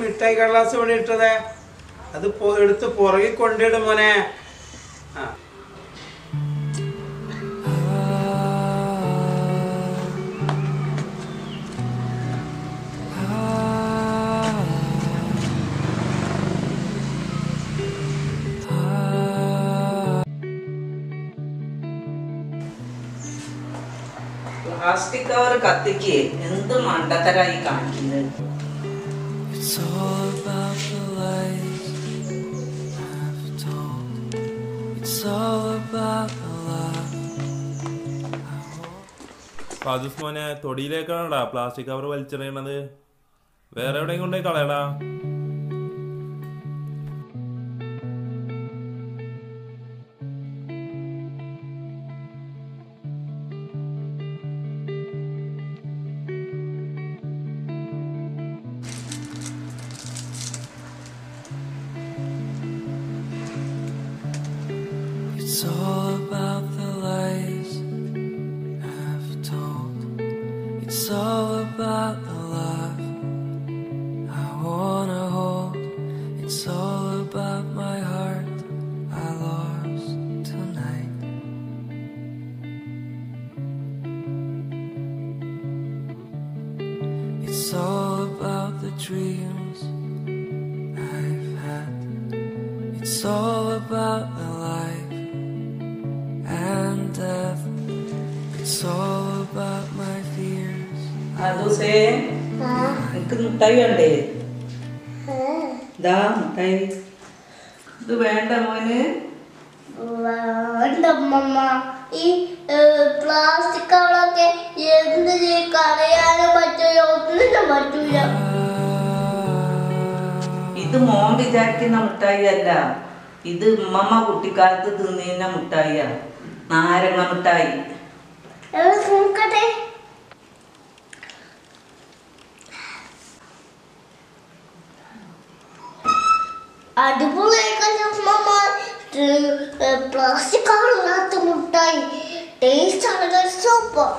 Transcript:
മിഠായി കടലാസ് ഇവിടെ ഇട്ടതേ അത് എടുത്ത് പുറകെ കൊണ്ടിടും മോനെ. പ്ലാസ്റ്റിക് കവർ കത്തിക്ക് എന്ത് മണ്ടത്തരായി കാണിക്കുന്നത്. ഫാദുസ് മോനെ തൊടിയിലേക്കാണോടാ പ്ലാസ്റ്റിക് കവർ വലിച്ചെറിയണത്? വേറെ എവിടെയും കൊണ്ടുപോയി കളയടാ. It's all about the lies I've told. It's all about the love I wanna hold. It's all about my heart I lost tonight. It's all about the dreams I've had. It's all about the life and death. It's all about my fears. അതൂസേ എനിക്ക് മുട്ടായി വേണ്ടേ? ഇതാ മുട്ടായി. ഇത് വേണ്ട മോന്? ഈ plastic കവറൊക്കെ എന്ത് കളയാനും പറ്റൂല, ഒന്നിനും പറ്റൂല. ഇത് മോൻ വിചാരിക്കുന്ന മുട്ടായി അല്ല, ഇത് ഉമ്മമ്മ കുട്ടിക്കാലത്ത് തിന്നിരുന്ന മുട്ടായിയാ, നാരങ്ങ മുട്ടായി. നോക്കട്ടെ. അടിപൊളിയായി പ്ലാസ്റ്റിക് കവറിനകത്ത് മുട്ടായി. ടേസ്റ്റ് ആണ്, സൂപ്പർ.